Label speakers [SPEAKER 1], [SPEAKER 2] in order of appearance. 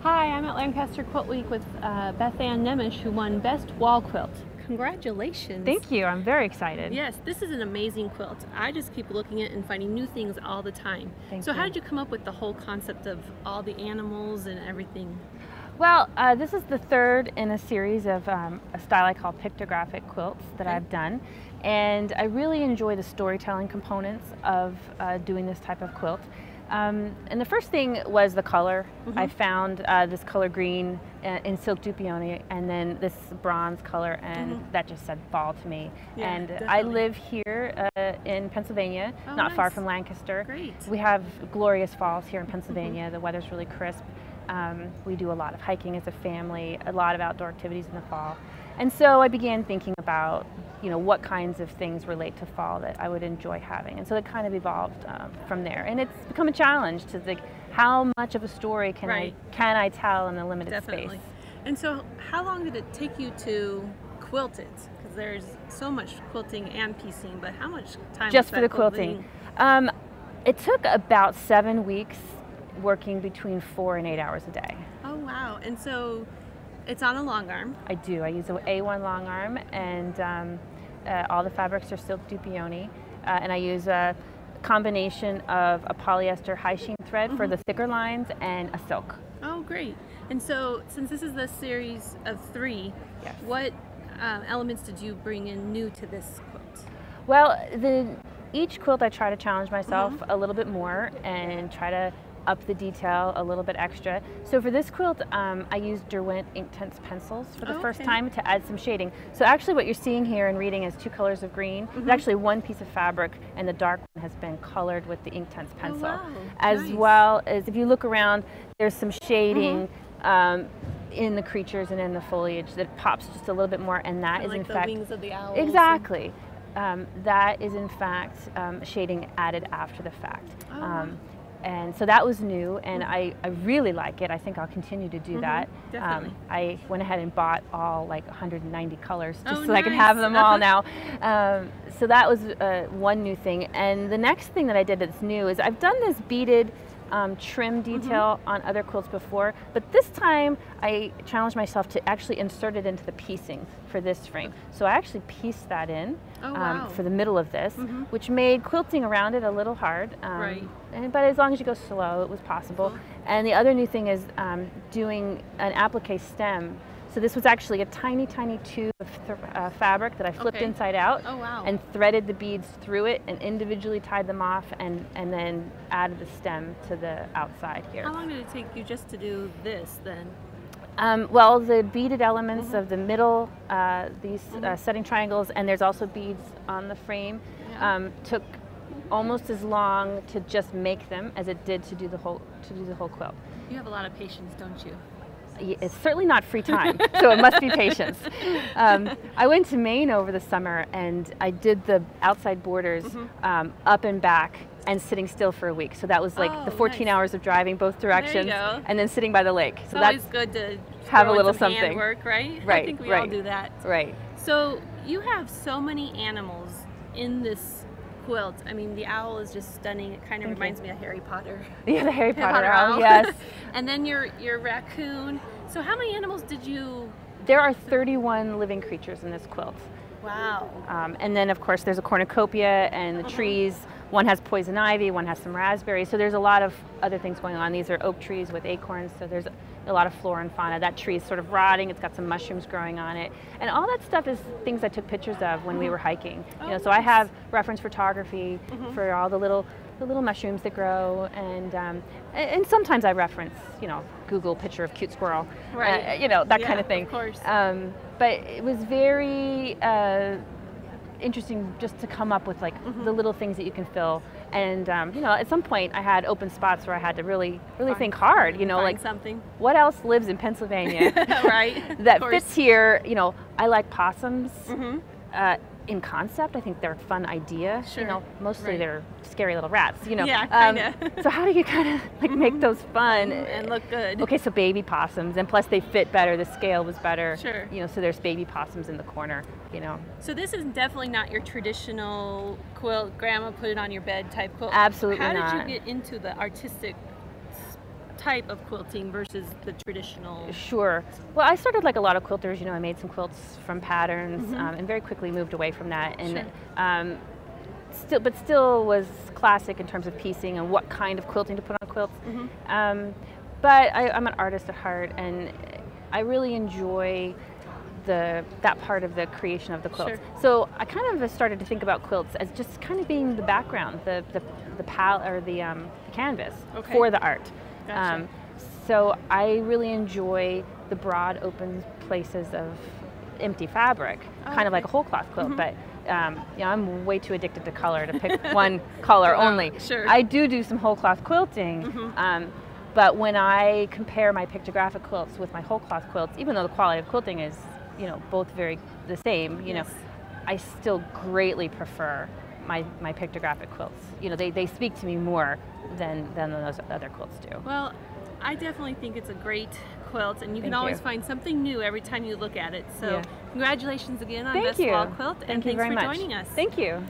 [SPEAKER 1] Hi, I'm at Lancaster Quilt Week with Bethanne Nemesh, who won Best Wall Quilt. Congratulations.
[SPEAKER 2] Thank you. I'm very excited.
[SPEAKER 1] Yes, this is an amazing quilt. I just keep looking at it and finding new things all the time.
[SPEAKER 2] Thank
[SPEAKER 1] you.
[SPEAKER 2] you.
[SPEAKER 1] How did you come up with the whole concept of all the animals and everything?
[SPEAKER 2] Well, this is the third in a series of a style I call pictographic quilts that I've done. And I really enjoy the storytelling components of doing this type of quilt. And the first thing was the color. I found this color green in silk dupioni, and then this bronze color, and that just said fall to me.
[SPEAKER 1] Yeah,
[SPEAKER 2] and
[SPEAKER 1] definitely.
[SPEAKER 2] I live here in Pennsylvania, not far from Lancaster.
[SPEAKER 1] Great.
[SPEAKER 2] We have glorious falls here in Pennsylvania. The weather's really crisp. We do a lot of hiking as a family, a lot of outdoor activities in the fall. And so I began thinking about, what kinds of things relate to fall that I would enjoy having. And so it kind of evolved from there. And it's become a challenge to think, how much of a story can I tell in a limited space?
[SPEAKER 1] And so how long did it take you to quilt it? Because there's so much quilting and piecing, but how much time
[SPEAKER 2] just
[SPEAKER 1] was
[SPEAKER 2] for
[SPEAKER 1] that
[SPEAKER 2] the quilting? It took about 7 weeks, working between 4 and 8 hours a day.
[SPEAKER 1] Oh wow. And so it's on a long arm.
[SPEAKER 2] I do. I use an A1 long arm, and all the fabrics are silk dupioni, and I use a combination of a polyester high sheen thread for the thicker lines and a silk.
[SPEAKER 1] Oh great. And so since this is the series of 3, what elements did you bring in new to this quilt?
[SPEAKER 2] Well, each quilt I try to challenge myself a little bit more and try to up the detail a little bit extra. So for this quilt, I used Derwent Inktense pencils for the first time to add some shading. So actually what you're seeing here and reading is 2 colors of green. It's actually one piece of fabric, and the dark one has been colored with the Inktense pencil. As well as, if you look around, there's some shading in the creatures and in the foliage that pops just a little bit more, and that is in fact
[SPEAKER 1] the wings of the owls.
[SPEAKER 2] Exactly. That is in fact shading added after the fact. And so that was new, and I really like it. I think I'll continue to do that.
[SPEAKER 1] Definitely.
[SPEAKER 2] I went ahead and bought all 190 colors just so I can have them all now. So that was one new thing. And the next thing that I did that's new is I've done this beaded trim detail on other quilts before, but this time I challenged myself to actually insert it into the piecing for this frame. So I actually pieced that in for the middle of this, which made quilting around it a little hard. But as long as you go slow, it was possible. And the other new thing is doing an applique stem. So this was actually a tiny, tiny tube of fabric that I flipped inside out and threaded the beads through it and individually tied them off, and then added the stem to the outside here.
[SPEAKER 1] How long did it take you just to do this then?
[SPEAKER 2] Well, the beaded elements of the middle, these setting triangles, and there's also beads on the frame, took almost as long to just make them as it did to do the whole quilt.
[SPEAKER 1] You have a lot of patience, don't you?
[SPEAKER 2] It's certainly not free time, so it must be patience. I went to Maine over the summer, and I did the outside borders up and back and sitting still for a week. So that was the 14 hours of driving both directions, and then sitting by the lake. So
[SPEAKER 1] it's always good to
[SPEAKER 2] have a little
[SPEAKER 1] some
[SPEAKER 2] something.
[SPEAKER 1] Handwork, right?
[SPEAKER 2] Right.
[SPEAKER 1] I think we all do that.
[SPEAKER 2] Right.
[SPEAKER 1] So you have so many animals in this quilt. I mean, the owl is just stunning. It kind of reminds me of Harry Potter.
[SPEAKER 2] Yeah, the Harry Potter owl. Yes.
[SPEAKER 1] And then your raccoon. So how many animals did you?
[SPEAKER 2] There are 31 living creatures in this quilt.
[SPEAKER 1] Wow.
[SPEAKER 2] And then of course there's a cornucopia and the trees. One has poison ivy, one has some raspberries. So there's a lot of other things going on. These are oak trees with acorns, so there's a lot of flora and fauna. That tree is sort of rotting. It's got some mushrooms growing on it. And all that stuff is things I took pictures of when we were hiking. So I have reference photography for all the little mushrooms that grow, and sometimes I reference, Google picture of cute squirrel, that kind of thing.
[SPEAKER 1] Of course.
[SPEAKER 2] But it was very interesting just to come up with the little things that you can fill. And at some point I had open spots where I had to really think hard,
[SPEAKER 1] something.
[SPEAKER 2] What else lives in Pennsylvania that fits here? I like possums. In concept, I think they're a fun idea. Mostly they're scary little rats.
[SPEAKER 1] Yeah, kinda.
[SPEAKER 2] So how do you kind of make those fun
[SPEAKER 1] and look good?
[SPEAKER 2] Okay, so baby possums, and plus they fit better. The scale was better.
[SPEAKER 1] Sure.
[SPEAKER 2] So there's baby possums in the corner.
[SPEAKER 1] So this is definitely not your traditional quilt, grandma put it on your bed type quilt.
[SPEAKER 2] Absolutely not.
[SPEAKER 1] How did you get into the artistic type of quilting versus the traditional?
[SPEAKER 2] Sure. Well, I started like a lot of quilters. You know, I made some quilts from patterns, and very quickly moved away from that. And still was classic in terms of piecing and what kind of quilting to put on quilts. But I'm an artist at heart, and I really enjoy that part of the creation of the quilts.
[SPEAKER 1] Sure.
[SPEAKER 2] So I kind of started to think about quilts as just kind of being the background, the canvas for the art.
[SPEAKER 1] Gotcha.
[SPEAKER 2] So I really enjoy the broad open places of empty fabric, kind of like a whole cloth quilt. But you know, I'm way too addicted to color to pick one color only.
[SPEAKER 1] Sure.
[SPEAKER 2] I do some whole cloth quilting. But when I compare my pictographic quilts with my whole cloth quilts, even though the quality of quilting is, you know, both very the same, you know, I still greatly prefer my pictographic quilts. You know, they speak to me more than those other quilts do.
[SPEAKER 1] Well, I definitely think it's a great quilt, and you can always find something new every time you look at it. So congratulations again on Best Wall Quilt, and thanks for joining us.
[SPEAKER 2] Thank you.